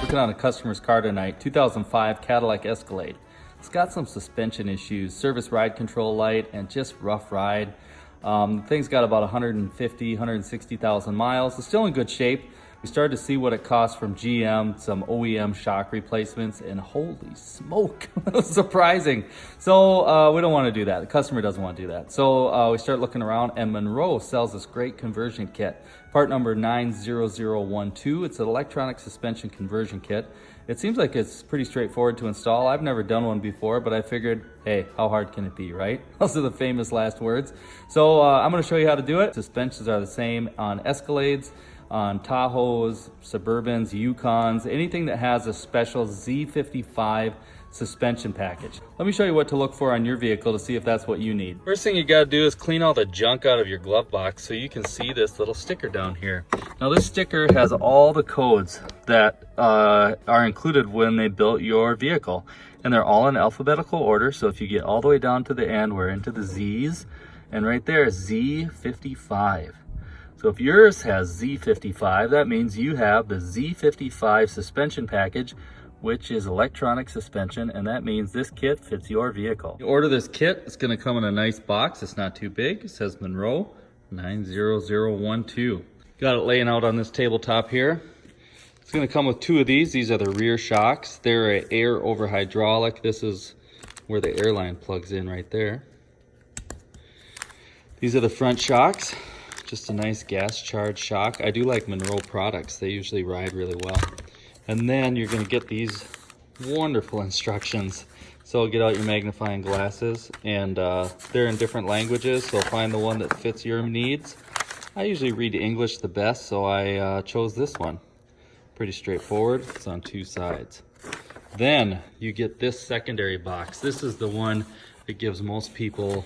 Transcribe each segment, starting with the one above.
Looking on a customer's car tonight, 2005 Cadillac Escalade. It's got some suspension issues, service ride control light, and just rough ride. Thing's got about 150, 160,000 miles. It's still in good shape. We started to see what it costs from GM, some OEM shock replacements, and holy smoke, that was surprising. So we don't want to do that. The customer doesn't want to do that. So we start looking around, and Monroe sells this great conversion kit. Part number 90012. It's an electronic suspension conversion kit. It seems like it's pretty straightforward to install. I've never done one before, but I figured, hey, how hard can it be, right? Those are the famous last words. So I'm going to show you how to do it. Suspensions are the same on Escalades, on Tahoes, Suburbans, Yukons, anything that has a special Z55 suspension package. Let me show you what to look for on your vehicle to see if that's what you need. First thing you got to do is clean all the junk out of your glove box so you can see this little sticker down here. Now this sticker has all the codes that are included when they built your vehicle, and they're all in alphabetical order. So if you get all the way down to the end, we're into the Z's, and right there is Z55. So if yours has Z55, that means you have the Z55 suspension package, which is electronic suspension, and that means this kit fits your vehicle. You order this kit, it's gonna come in a nice box. It's not too big. It says Monroe 90012. Got it laying out on this tabletop here. It's gonna come with two of these. These are the rear shocks. They're an air over hydraulic. This is where the airline plugs in right there. These are the front shocks. Just a nice gas charged shock. I do like Monroe products. They usually ride really well. And then you're going to get these wonderful instructions. So get out your magnifying glasses, and they're in different languages, so find the one that fits your needs. I usually read English the best, so I chose this one. Pretty straightforward. It's on two sides. Then you get this secondary box. This is the one that gives most people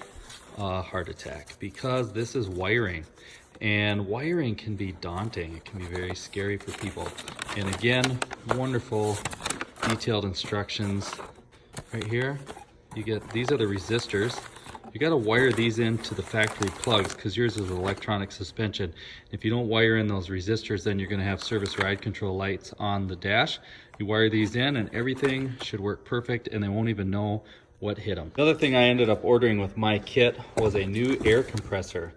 a heart attack, because this is wiring. And wiring can be daunting. It can be very scary for people. And again, wonderful detailed instructions right here. You get, these are the resistors. You got to wire these into the factory plugs, because yours is electronic suspension. If you don't wire in those resistors, then you're going to have service ride control lights on the dash. You wire these in and everything should work perfect, and they won't even know what hit them. The other thing I ended up ordering with my kit was a new air compressor,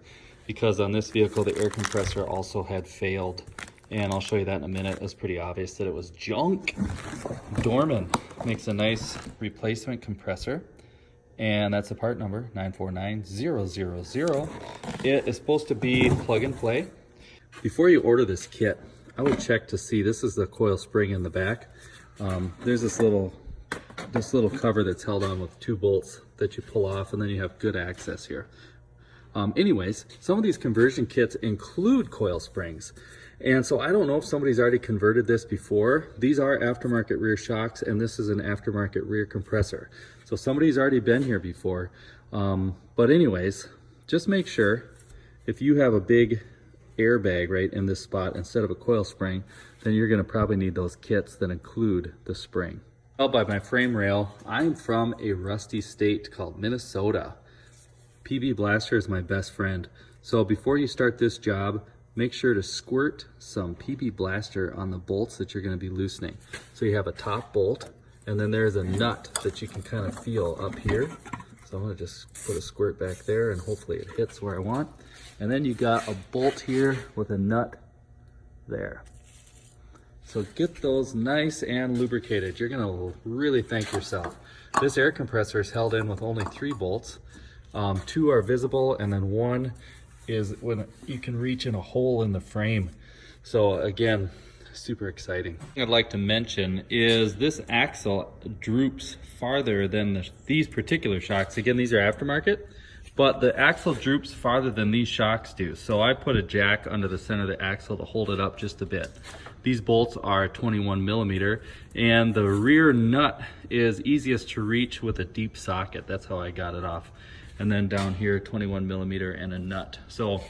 because on this vehicle the air compressor also had failed, and I'll show you that in a minute. It was pretty obvious that it was junk. Dorman makes a nice replacement compressor, and that's the part number 949000. It is supposed to be plug and play. Before you order this kit, I would check to see, this is the coil spring in the back. There's this little cover that's held on with two bolts that you pull off, and then you have good access here. Anyways, some of these conversion kits include coil springs. And so I don't know if somebody's already converted this before. These are aftermarket rear shocks, and this is an aftermarket rear compressor. So somebody's already been here before. But anyways, just make sure if you have a big airbag right in this spot instead of a coil spring, then you're gonna probably need those kits that include the spring. Well, by my frame rail, I'm from a rusty state called Minnesota. PB Blaster is my best friend. So before you start this job, make sure to squirt some PB Blaster on the bolts that you're going to be loosening. So you have a top bolt, and then there's a nut that you can kind of feel up here. So I'm going to just put a squirt back there, and hopefully it hits where I want. And then you got a bolt here with a nut there. So get those nice and lubricated. You're going to really thank yourself. This air compressor is held in with only 3 bolts. 2 are visible, and then 1 is when you can reach in a hole in the frame. So again, super exciting. Thing I'd like to mention is this axle droops farther than these particular shocks. Again, these are aftermarket, but the axle droops farther than these shocks do. So I put a jack under the center of the axle to hold it up just a bit. These bolts are 21 millimeter, and the rear nut is easiest to reach with a deep socket. That's how I got it off. And then down here, 21 millimeter and a nut. So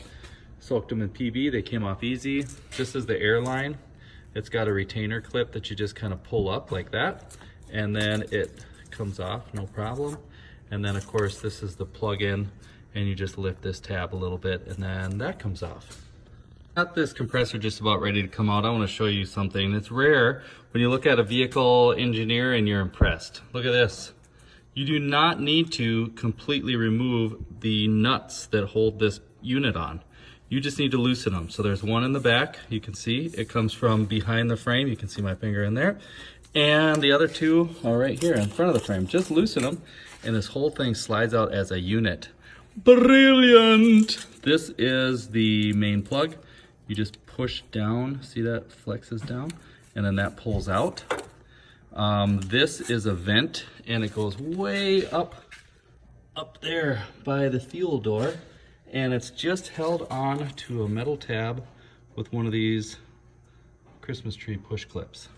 soaked them in PB, they came off easy. This is the airline. It's got a retainer clip that you just kind of pull up like that, and then it comes off, no problem. And then of course, this is the plug-in, and you just lift this tab a little bit, and then that comes off. Got this compressor just about ready to come out. I want to show you something. It's rare when you look at a vehicle engineer and you're impressed. Look at this. You do not need to completely remove the nuts that hold this unit on. You just need to loosen them. So there's one in the back, you can see. It comes from behind the frame. You can see my finger in there. And the other two are right here in front of the frame. Just loosen them, and this whole thing slides out as a unit. Brilliant! This is the main plug. You just push down, see that flexes down, and then that pulls out. This is a vent, and it goes way up there by the fuel door, and it's just held on to a metal tab with one of these Christmas tree push clips.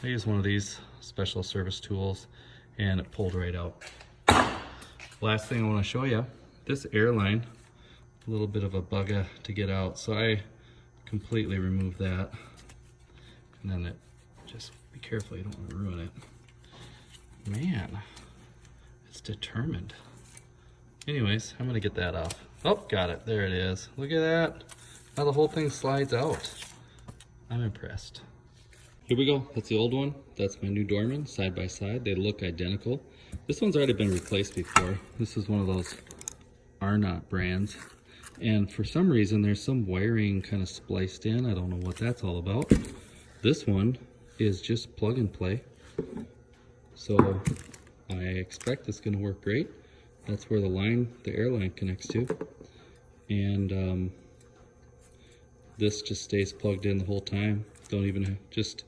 I use one of these special service tools, and it pulled right out. Last thing I want to show you, this airline, a little bit of a bugger to get out, so I completely removed that, and then just be careful, you don't want to ruin it. Man, it's determined. Anyways, I'm gonna get that off. Oh, got it, there it is. Look at that, now the whole thing slides out. I'm impressed. Here we go, that's the old one, that's my new Dorman, side by side. They look identical. This one's already been replaced before. This is one of those Arnott brands. And for some reason, there's some wiring kind of spliced in. I don't know what that's all about. This one is just plug and play. So I expect it's gonna work great. That's where the airline connects to. And this just stays plugged in the whole time. Don't even just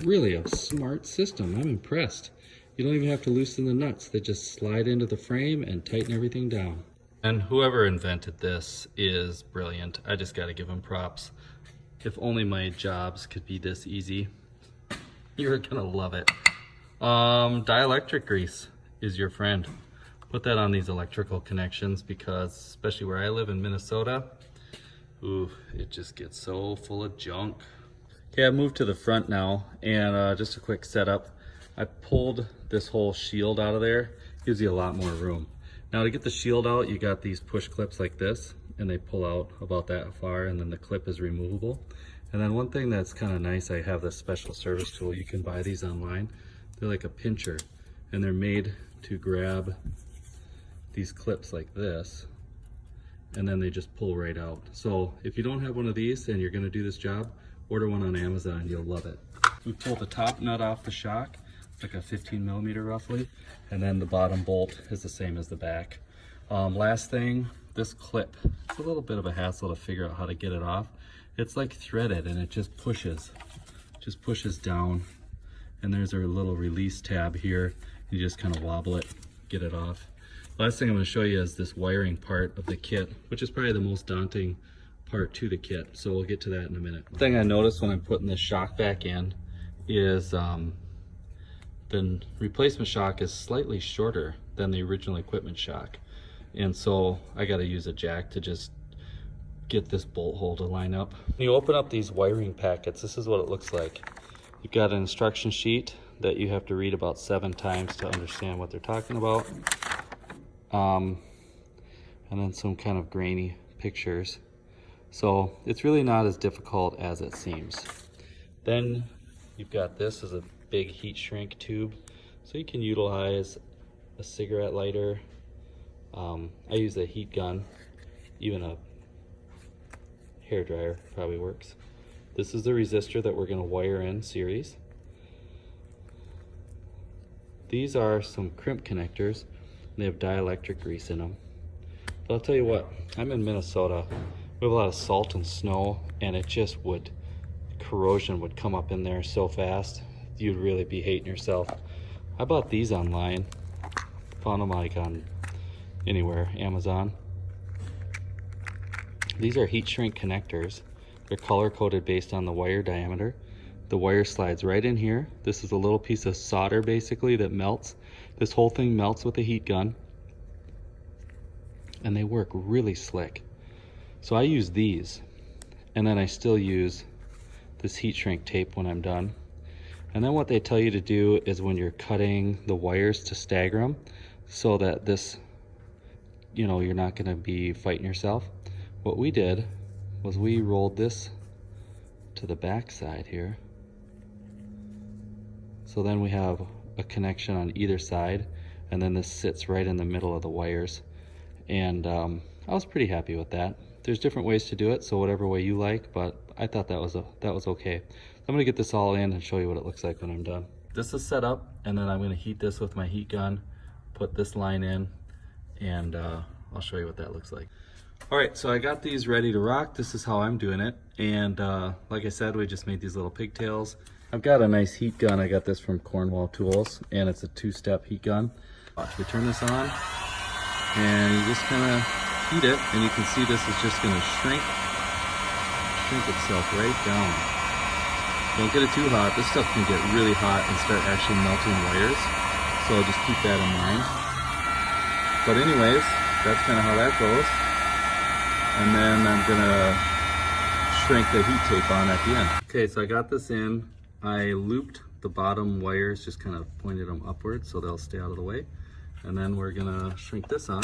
really a smart system. I'm impressed. You don't even have to loosen the nuts. They just slide into the frame and tighten everything down. And whoever invented this is brilliant. I just gotta give them props. If only my jobs could be this easy. You're gonna love it. Dielectric grease is your friend. Put that on these electrical connections, because especially where I live in Minnesota, ooh, it just gets so full of junk. Okay, I've moved to the front now, and just a quick setup. I pulled this whole shield out of there. Gives you a lot more room. Now to get the shield out, you got these push clips like this, and they pull out about that far, and then the clip is removable. And then one thing that's kind of nice, I have this special service tool. You can buy these online. They're like a pincher, and they're made to grab these clips like this, and then they just pull right out. So if you don't have one of these and you're gonna do this job, order one on Amazon, you'll love it. We pull the top nut off the shock, like a 15 millimeter roughly, and then the bottom bolt is the same as the back. Last thing, this clip. It's a little bit of a hassle to figure out how to get it off. It's like threaded, and it just pushes down, and there's our little release tab here. You just kind of wobble it, get it off. Last thing I'm going to show you is this wiring part of the kit, which is probably the most daunting part to the kit, so we'll get to that in a minute. The thing I noticed when I'm putting this shock back in is the replacement shock is slightly shorter than the original equipment shock, and so I got to use a jack to just get this bolt hole to line up. When you open up these wiring packets, this is what it looks like. You've got an instruction sheet that you have to read about 7 times to understand what they're talking about, and then some kind of grainy pictures. So it's really not as difficult as it seems. Then you've got this as a big heat shrink tube, so you can utilize a cigarette lighter. I use a heat gun, even a hair dryer probably works. This is the resistor that we're going to wire in series. These are some crimp connectors, and they have dielectric grease in them. But I'll tell you what, I'm in Minnesota. We have a lot of salt and snow, and it just corrosion would come up in there so fast, you'd really be hating yourself. I bought these online, found them like on anywhere, Amazon. These are heat shrink connectors. They're color coded based on the wire diameter. The wire slides right in here. This is a little piece of solder basically that melts. This whole thing melts with a heat gun, and they work really slick. So I use these, and then I still use this heat shrink tape when I'm done. And then what they tell you to do is when you're cutting the wires to stagger them so that this, you're not going to be fighting yourself. what we did was we rolled this to the back side here. So then we have a connection on either side, and then this sits right in the middle of the wires. And I was pretty happy with that. There's different ways to do it, so whatever way you like, but I thought that was okay. I'm gonna get this all in and show you what it looks like when I'm done. This is set up, and then I'm gonna heat this with my heat gun, put this line in, and I'll show you what that looks like. All right, so I got these ready to rock. This is how I'm doing it. And like I said, we just made these little pigtails. I've got a nice heat gun. I got this from Cornwall Tools, and it's a 2-step heat gun. Watch, we turn this on, and you just kind of heat it, and you can see this is just gonna shrink itself right down. Don't get it too hot. This stuff can get really hot and start actually melting wires, so just keep that in mind. But anyways, that's kind of how that goes. And then I'm gonna shrink the heat tape on at the end. Okay, so I got this in. I looped the bottom wires, just kind of pointed them upwards so they'll stay out of the way. And then we're gonna shrink this on.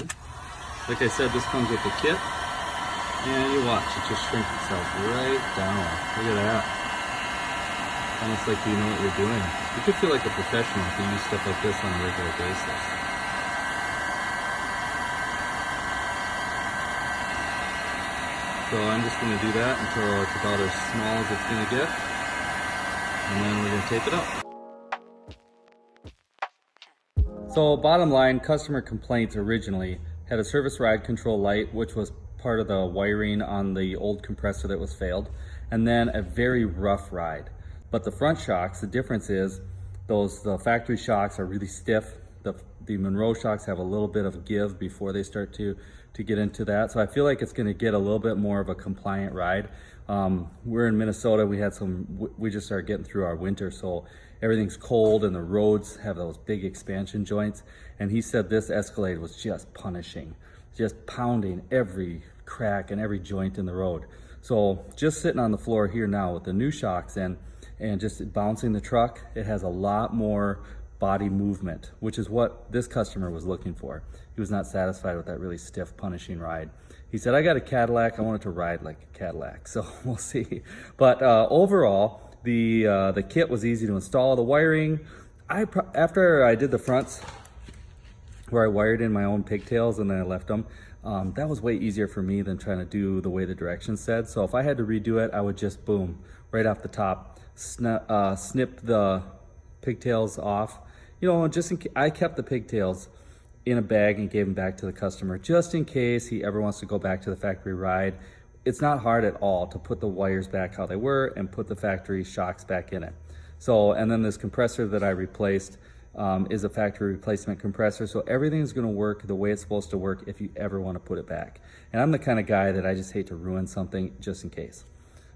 Like I said, this comes with the kit. And you watch, it just shrinks itself right down. Look at that. Almost like you know what you're doing. You could feel like a professional if you use stuff like this on a regular basis. So I'm just going to do that until it's about as small as it's going to get, and then we're going to tape it up. So bottom line, customer complaints originally had a service ride control light, which was part of the wiring on the old compressor that was failed, and then a very rough ride. But the front shocks, the difference is the factory shocks are really stiff. The Monroe shocks have a little bit of give before they start to get into that. So I feel like it's gonna get a little bit more of a compliant ride. We're in Minnesota, we just started getting through our winter, so everything's cold and the roads have those big expansion joints. And he said this Escalade was just punishing, just pounding every crack and every joint in the road. So just sitting on the floor here now with the new shocks in and just bouncing the truck, it has a lot more body movement, which is what this customer was looking for. He was not satisfied with that really stiff, punishing ride. He said, I got a Cadillac, I want it to ride like a Cadillac, so we'll see. But overall, the kit was easy to install. The wiring, after I did the fronts, where I wired in my own pigtails and then I left them, that was way easier for me than trying to do the way the directions said. So if I had to redo it, I would just, boom, right off the top, snip the pigtails off. You know, I kept the pigtails in a bag and gave them back to the customer just in case he ever wants to go back to the factory ride. It's not hard at all to put the wires back how they were and put the factory shocks back in it. So, and then this compressor that I replaced is a factory replacement compressor. So everything's gonna work the way it's supposed to work if you ever wanna put it back. And I'm the kind of guy that I just hate to ruin something just in case.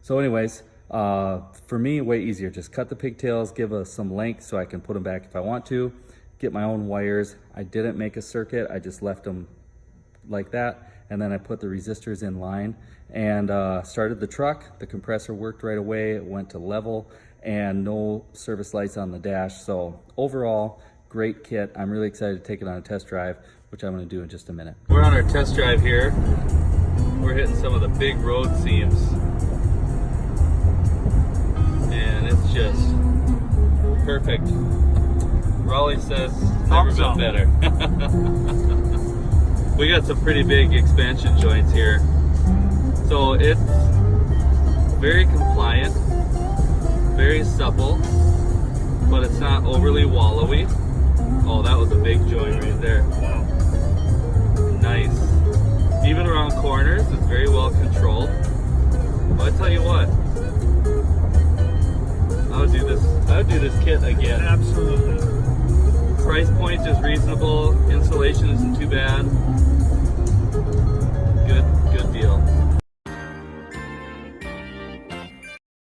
So anyways, for me, way easier. Just cut the pigtails, give us some length so I can put them back if I want to, get my own wires. I didn't make a circuit, I just left them like that. And then I put the resistors in line and started the truck. The compressor worked right away, it went to level, and no service lights on the dash. So overall, great kit. I'm really excited to take it on a test drive, which I'm gonna do in just a minute. We're on our test drive here. We're hitting some of the big road seams. And it's just perfect. Raleigh says it's never been better. We got some pretty big expansion joints here. So it's very compliant, very supple, but it's not overly wallowy. Oh, that was a big joint right there. Nice. Even around corners, it's very well controlled. But I tell you what, I would do this kit again. Absolutely. Price point is reasonable. Installation isn't too bad. Good deal.